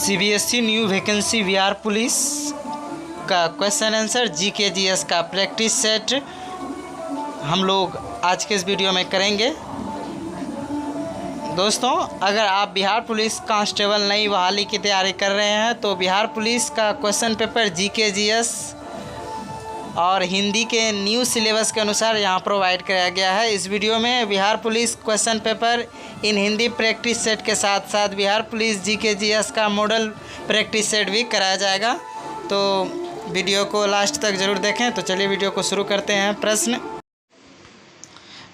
CBSE new vacancy Bihar police का question answer GK GS का practice set हम लोग आज के इस वीडियो में करेंगे। दोस्तों, अगर आप बिहार पुलिस कांस्टेबल नई बहाली की तैयारी कर रहे हैं तो बिहार पुलिस का क्वेश्चन पेपर जीके जीएस और हिंदी के न्यू सिलेबस के अनुसार यहाँ प्रोवाइड कराया गया है। इस वीडियो में Bihar police question paper in Hindi practice set के साथ साथ बिहार पुलिस जीके जीएस का मॉडल प्रैक्टिस सेट भी कराया जाएगा, तो वीडियो को लास्ट तक ज़रूर देखें। तो चलिए वीडियो को शुरू करते हैं।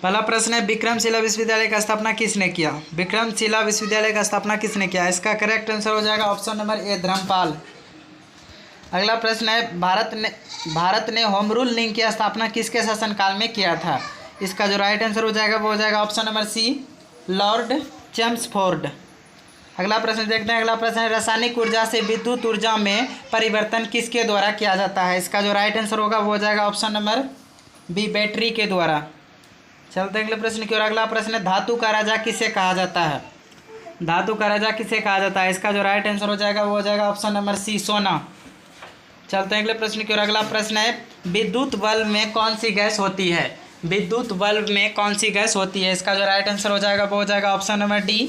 पहला प्रश्न है, विक्रमशिला विश्वविद्यालय का स्थापना किसने किया? विक्रमशिला विश्वविद्यालय का स्थापना किसने किया? इसका करेक्ट आंसर हो जाएगा ऑप्शन नंबर ए, धर्मपाल। अगला प्रश्न है, भारत ने होम रूल लीग की स्थापना किसके शासनकाल में किया था? इसका जो राइट आंसर हो जाएगा वो हो जाएगा option number C, Lord Chelmsford. अगला प्रश्न देखते हैं। अगला प्रश्न है, रासायनिक ऊर्जा से विद्युत ऊर्जा में परिवर्तन किसके द्वारा किया जाता है? इसका जो राइट आंसर होगा वो हो जाएगा ऑप्शन नंबर बी, बैटरी के द्वारा। चलते हैं अगले प्रश्न की ओर। अगला प्रश्न है, धातु का राजा किसे कहा जाता है? धातु का राजा किसे कहा जाता है? इसका जो राइट आंसर हो जाएगा वो हो जाएगा ऑप्शन नंबर सी, सोना। चलते हैं अगले प्रश्न की ओर। अगला प्रश्न है, विद्युत बल्ब में कौन सी गैस होती है? विद्युत बल्ब में कौन सी गैस होती है? इसका जो राइट आंसर हो जाएगा वो हो जाएगा ऑप्शन नंबर डी,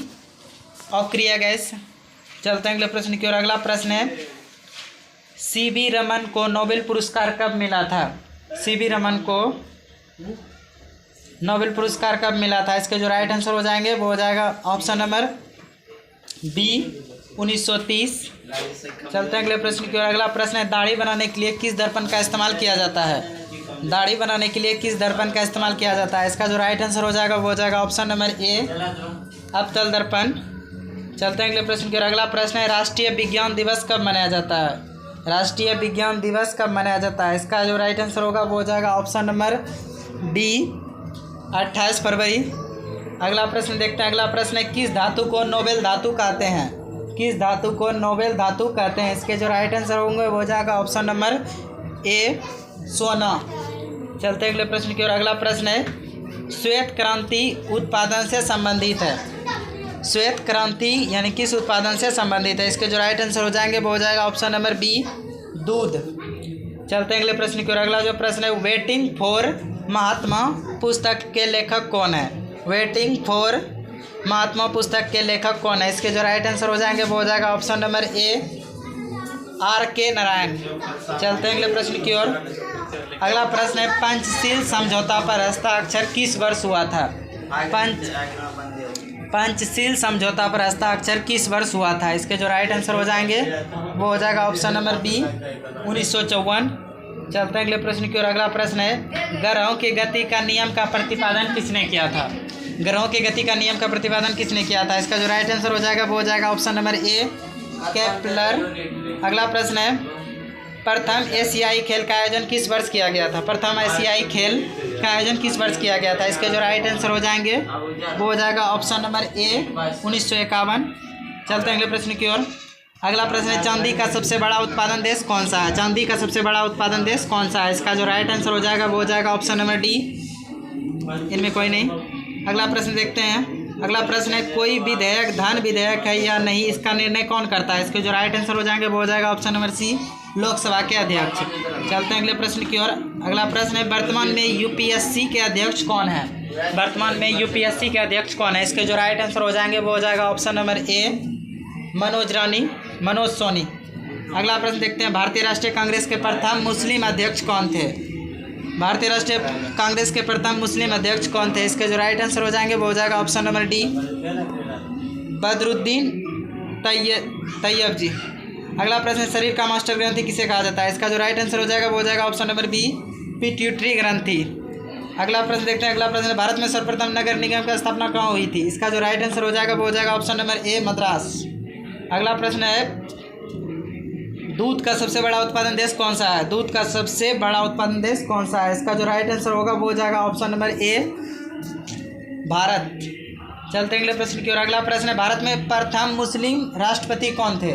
अक्रिय गैस। चलते हैं अगले प्रश्न की ओर। अगला प्रश्न है, सीवी रमन को नोबेल पुरस्कार कब मिला था? सीवी रमन को नोबेल पुरस्कार कब मिला था? इसके जो राइट आंसर हो जाएंगे वो हो जाएगा ऑप्शन नंबर बी, 1930। चलते हैं अगले प्रश्न की ओर। अगला प्रश्न है, दाढ़ी बनाने के लिए किस दर्पण का इस्तेमाल किया जाता है? दाढ़ी बनाने के लिए किस दर्पण का इस्तेमाल किया जाता है? इसका जो राइट आंसर हो जाएगा वो हो जाएगा ऑप्शन नंबर ए, अवतल दर्पण। चलते हैं अगले प्रश्न की ओर। अगला प्रश्न है, राष्ट्रीय विज्ञान दिवस कब मनाया जाता है? राष्ट्रीय विज्ञान दिवस कब मनाया जाता है? इसका जो राइट आंसर होगा वो हो जाएगा ऑप्शन नंबर डी, 28 फरवरी। अगला प्रश्न देखते हैं। अगला प्रश्न है, किस धातु को नोबेल धातु कहते हैं? किस धातु को नोबेल धातु कहते हैं? इसके जो राइट आंसर होंगे वो हो जाएगा ऑप्शन नंबर ए, सोना। चलते हैं अगले प्रश्न की ओर। अगला प्रश्न है, श्वेत क्रांति उत्पादन से संबंधित है। श्वेत क्रांति यानी किस उत्पादन से संबंधित है? इसके जो राइट आंसर हो जाएंगे वो हो जाएगा ऑप्शन नंबर बी, दूध। चलते हैं अगले प्रश्न की ओर। अगला जो प्रश्न है, वेटिंग फॉर महात्मा पुस्तक के लेखक कौन है? वेटिंग फॉर महात्मा पुस्तक के लेखक कौन है? इसके जो राइट आंसर हो जाएंगे वो हो जाएगा ऑप्शन नंबर ए, आर के नारायण। चलते हैं अगले प्रश्न की ओर। अगला प्रश्न है, पंचशील समझौता पर हस्ताक्षर किस वर्ष हुआ था? पंचशील समझौता पर हस्ताक्षर किस वर्ष हुआ था? इसके जो राइट आंसर हो जाएंगे वो हो जाएगा ऑप्शन नंबर बी, 1954। चलते हैं अगले प्रश्न की ओर। अगला प्रश्न है, ग्रहों की गति का नियम का प्रतिपादन किसने किया था? ग्रहों की गति का नियम का प्रतिपादन किसने किया था? इसका जो राइट आंसर हो जाएगा वो हो जाएगा ऑप्शन नंबर ए, केपलर। अगला प्रश्न है, प्रथम एशियाई खेल का आयोजन किस वर्ष किया गया था? प्रथम एशियाई खेल का आयोजन किस वर्ष किया गया था? इसके जो राइट आंसर हो जाएंगे वो हो जाएगा ऑप्शन नंबर ए, 1951। चलते हैं अगले प्रश्न की ओर। अगला प्रश्न है, चांदी का सबसे बड़ा उत्पादन देश कौन सा है? चांदी का सबसे बड़ा उत्पादन देश कौन सा है? इसका जो राइट आंसर हो जाएगा वो हो जाएगा ऑप्शन नंबर डी, इनमें कोई नहीं। अगला प्रश्न देखते हैं। अगला प्रश्न है, कोई विधेयक धन विधेयक है या नहीं, इसका निर्णय कौन करता है? इसके जो राइट आंसर हो जाएंगे वो हो जाएगा ऑप्शन नंबर सी, लोकसभा के अध्यक्ष। चलते हैं अगले प्रश्न की ओर। अगला प्रश्न है, वर्तमान में यूपीएससी के अध्यक्ष कौन है? वर्तमान में यूपीएससी के अध्यक्ष कौन है? इसके जो राइट आंसर हो जाएंगे वो हो जाएगा option number A, Manoj Soni. अगला प्रश्न देखते हैं, भारतीय राष्ट्रीय कांग्रेस के प्रथम मुस्लिम अध्यक्ष कौन थे? भारतीय राष्ट्रीय कांग्रेस के प्रथम मुस्लिम अध्यक्ष कौन थे? इसके जो राइट आंसर हो जाएंगे वो हो जाएगा option number D, Badruddin Tyabji. अगला प्रश्न, शरीर का मास्टर ग्रंथि किसे कहा जाता है? इसका जो राइट आंसर हो जाएगा वो हो जाएगा ऑप्शन नंबर बी, पिट्यूटरी ग्रंथि। अगला प्रश्न देखते हैं। अगला प्रश्न, भारत में सर्वप्रथम नगर निगम की स्थापना कहाँ हुई थी? इसका जो राइट आंसर हो जाएगा वो हो जाएगा ऑप्शन नंबर ए, मद्रास। अगला प्रश्न है, दूध का सबसे बड़ा उत्पादन देश कौन सा है? दूध का सबसे बड़ा उत्पादन देश कौन सा है? इसका जो राइट आंसर होगा वो हो जाएगा ऑप्शन नंबर ए, भारत। चलते हैं अगले प्रश्न की ओर। अगला प्रश्न है, भारत में प्रथम मुस्लिम राष्ट्रपति कौन थे?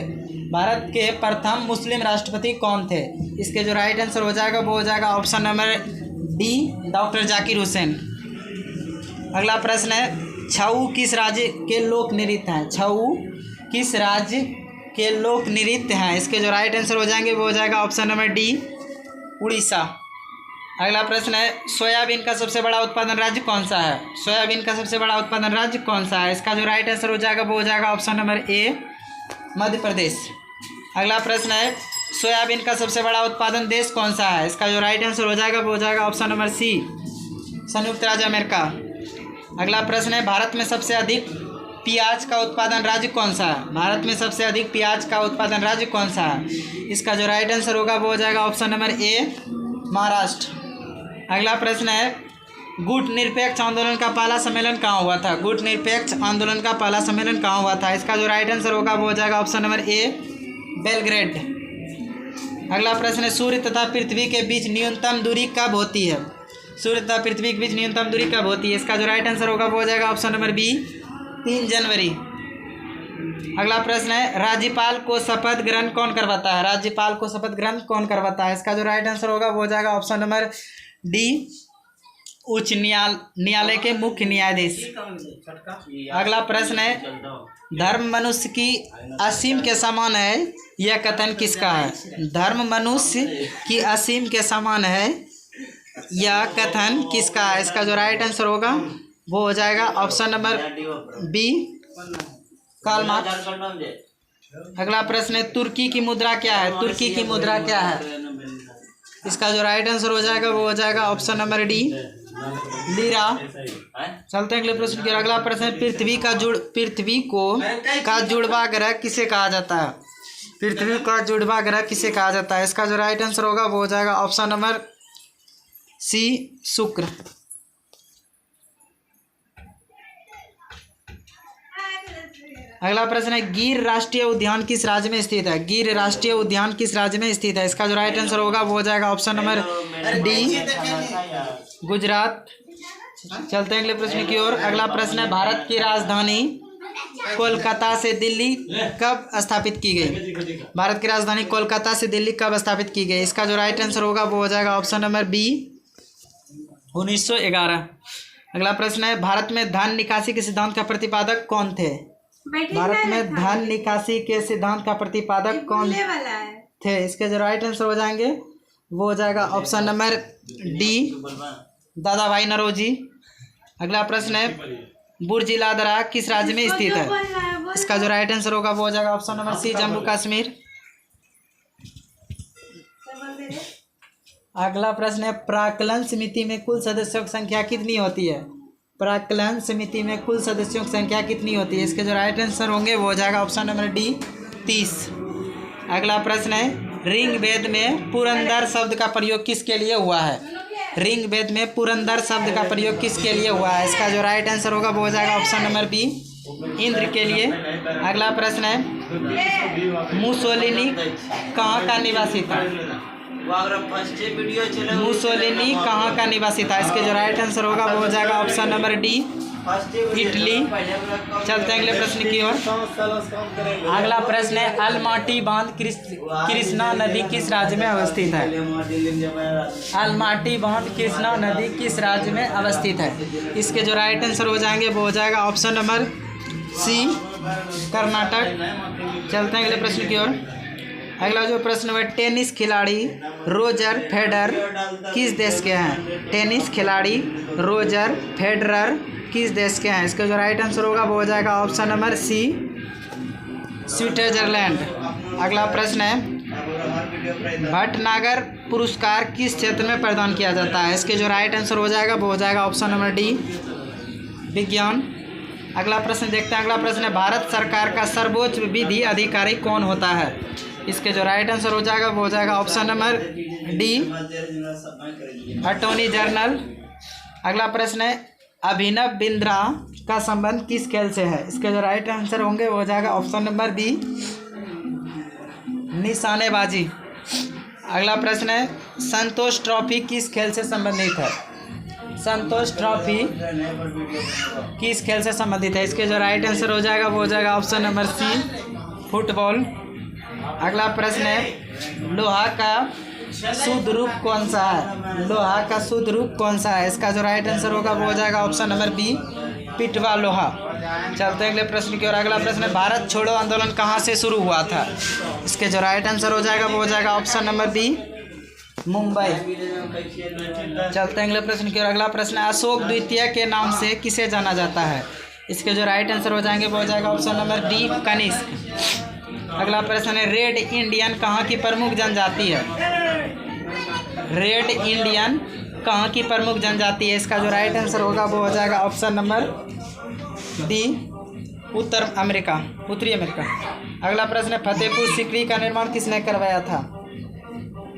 भारत के प्रथम मुस्लिम राष्ट्रपति कौन थे? इसके जो राइट आंसर हो जाएगा वो हो जाएगा option number D, doctor Zakir Hussain. अगला प्रश्न है, छऊ किस राज्य के लोक नृत्य हैं? छऊ किस राज्य के लोक नृत्य हैं? इसके जो राइट आंसर हो जाएंगे वो हो जाएगा ऑप्शन नंबर डी, उड़ीसा। अगला प्रश्न है, सोयाबीन का सबसे बड़ा उत्पादन राज्य कौन सा है? सोयाबीन का सबसे बड़ा उत्पादन राज्य कौन सा है? इसका जो राइट आंसर हो जाएगा वो हो जाएगा ऑप्शन नंबर ए, मध्य प्रदेश। अगला प्रश्न है, सोयाबीन का सबसे बड़ा उत्पादन देश कौन सा है? इसका जो राइट आंसर हो जाएगा वो हो जाएगा ऑप्शन नंबर सी, संयुक्त राज्य अमेरिका। अगला प्रश्न है, भारत में सबसे अधिक प्याज का उत्पादन राज्य कौन सा है? भारत में सबसे अधिक प्याज का उत्पादन राज्य कौन सा है? इसका जो राइट आंसर होगा वो हो जाएगा ऑप्शन नंबर ए, महाराष्ट्र। अगला प्रश्न है, गुट निरपेक्ष आंदोलन का पहला सम्मेलन कहाँ हुआ था? गुट निरपेक्ष आंदोलन का पहला सम्मेलन कहाँ हुआ था? इसका जो राइट आंसर होगा वो हो जाएगा ऑप्शन नंबर ए, बेलग्रेड। अगला प्रश्न है, सूर्य तथा पृथ्वी के बीच न्यूनतम दूरी कब होती है? सूर्य तथा पृथ्वी के बीच न्यूनतम दूरी कब होती है? इसका जो राइट आंसर होगा वो हो जाएगा ऑप्शन नंबर बी, 3 जनवरी। अगला प्रश्न है, राज्यपाल को शपथ ग्रहण कौन करवाता है? राज्यपाल को शपथ ग्रहण कौन करवाता है? इसका जो राइट आंसर होगा वो हो जाएगा ऑप्शन नंबर डी, उच्च न्यायालय के मुख्य न्यायाधीश। अगला प्रश्न है, धर्म मनुष्य की असीम के समान है, यह कथन किसका है? धर्म मनुष्य की असीम के समान है, यह कथन किसका है? इसका जो राइट आंसर होगा वो हो जाएगा option number B, Karl Marx. अगला प्रश्न है, तुर्की की मुद्रा क्या है? तुर्की की मुद्रा क्या है? इसका जो राइट आंसर हो जाएगा वो हो जाएगा ऑप्शन नंबर डी, लीरा। चलते हैं अगले प्रश्न की। अगला प्रश्न है, पृथ्वी का जुड़वा ग्रह किसे कहा जाता है? पृथ्वी का जुड़वा ग्रह किसे कहा जाता है? इसका जो राइट आंसर होगा वो हो जाएगा ऑप्शन नंबर सी, शुक्र। अगला प्रश्न है, गिर राष्ट्रीय उद्यान किस राज्य में स्थित है? गिर राष्ट्रीय उद्यान किस राज्य में स्थित है? इसका जो राइट आंसर होगा वो हो जाएगा ऑप्शन नंबर डी, गुजरात। चलते हैं अगले प्रश्न की ओर। अगला प्रश्न है, भारत की राजधानी कोलकाता से दिल्ली कब स्थापित की गई? भारत की राजधानी कोलकाता से दिल्ली कब स्थापित की गई? इसका जो राइट आंसर होगा वो हो जाएगा ऑप्शन नंबर बी, 1911। अगला प्रश्न है, भारत में धन निकासी के सिद्धांत का प्रतिपादक कौन थे? भारत में धन निकासी के सिद्धांत का प्रतिपादक कौन थे? इसके जो राइट आंसर हो जाएंगे वो हो जाएगा ऑप्शन नंबर डी, दादा भाई नौरोजी। अगला प्रश्न है, बुर्जिलादरा किस राज्य में स्थित है? इसका जो राइट आंसर होगा वो हो जाएगा option number C, Jammu Kashmir. अगला प्रश्न है, प्राक्कलन समिति में कुल सदस्यों की संख्या कितनी होती है? प्राक्कलन समिति में कुल सदस्यों की संख्या कितनी होती है? इसके जो राइट आंसर होंगे वो हो जाएगा ऑप्शन नंबर डी, 30। अगला प्रश्न है, ऋग्वेद में पुरंदर शब्द का प्रयोग किसके लिए हुआ है? ऋग्वेद में पुरंदर शब्द का प्रयोग किसके लिए हुआ है? इसका जो राइट आंसर होगा वो हो जाएगा ऑप्शन नंबर बी, इंद्र के लिए। अगला प्रश्न है, मुसोलिनी कहाँ का निवासी था? मुसोलिनी कहाँ का निवासी था? इसके जो राइट आंसर होगा वो हो जाएगा ऑप्शन नंबर डी, इटली। चलते हैं अगले प्रश्न की ओर। अगला प्रश्न है, अलमाटी बांध कृष्णा नदी किस राज्य में अवस्थित है? अलमाटी बांध कृष्णा नदी किस राज्य में अवस्थित है? इसके जो राइट आंसर हो जाएंगे वो हो जाएगा ऑप्शन नंबर सी, कर्नाटक। चलते हैं अगले प्रश्न की ओर। अगला जो प्रश्न है, टेनिस खिलाड़ी रोजर फेडरर किस देश के हैं? टेनिस खिलाड़ी रोजर फेडरर किस देश के हैं? इसका जो राइट आंसर होगा वो हो जाएगा ऑप्शन नंबर सी, स्विट्जरलैंड। अगला प्रश्न है, भटनागर पुरस्कार किस क्षेत्र में प्रदान किया जाता है? इसके जो राइट आंसर हो जाएगा वो हो जाएगा ऑप्शन नंबर डी, विज्ञान। अगला प्रश्न देखते हैं। अगला प्रश्न है, भारत सरकार का सर्वोच्च विधि अधिकारी कौन होता है? इसके जो राइट आंसर हो जाएगा वो हो जाएगा option number D, attorney general. अगला प्रश्न है, अभिनव बिंद्रा का संबंध किस खेल से है? इसके जो राइट आंसर होंगे वो हो जाएगा ऑप्शन नंबर बी, निशानेबाजी। अगला प्रश्न है, संतोष ट्रॉफी किस खेल से संबंधित है? संतोष ट्रॉफी किस खेल से संबंधित है? इसके जो राइट आंसर हो जाएगा वो हो जाएगा ऑप्शन नंबर सी, फुटबॉल। अगला प्रश्न है, लोहा का शुद्ध रूप कौन सा है? लोहा का शुद्ध रूप कौन सा है? इसका जो राइट आंसर होगा वो हो जाएगा ऑप्शन नंबर बी, पिटवा लोहा। चलते हैं अगले प्रश्न की ओर। अगला प्रश्न है भारत छोड़ो आंदोलन कहाँ से शुरू हुआ था? इसके जो राइट आंसर हो जाएगा वो हो जाएगा ऑप्शन नंबर बी, मुंबई। चलते हैं अगले प्रश्न की ओर। अगला प्रश्न है अशोक द्वितीय के नाम से किसे जाना जाता है? इसके जो राइट आंसर हो जाएंगे वो हो जाएगा ऑप्शन नंबर डी, कनिष्क। अगला प्रश्न है रेड इंडियन कहाँ की प्रमुख जनजाति है? रेड इंडियन कहाँ की प्रमुख जनजाति है? इसका जो राइट आंसर होगा वो हो जाएगा ऑप्शन नंबर डी, उत्तरी अमेरिका। अगला प्रश्न है फतेहपुर सीकरी का निर्माण किसने करवाया था?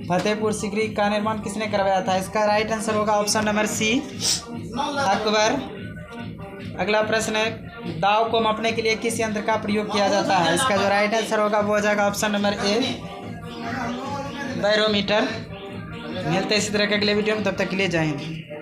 फतेहपुर सीकरी का निर्माण किसने करवाया था? इसका राइट आंसर होगा ऑप्शन नंबर सी, अकबर। अगला प्रश्न है दाव को मापने के लिए किस यंत्र का प्रयोग किया जाता है? इसका जो राइट आंसर होगा वो हो जाएगा ऑप्शन नंबर ए, बैरोमीटर। मिलते हैं इसी तरह के अगले वीडियो में, तब तक के लिए जय हिंद।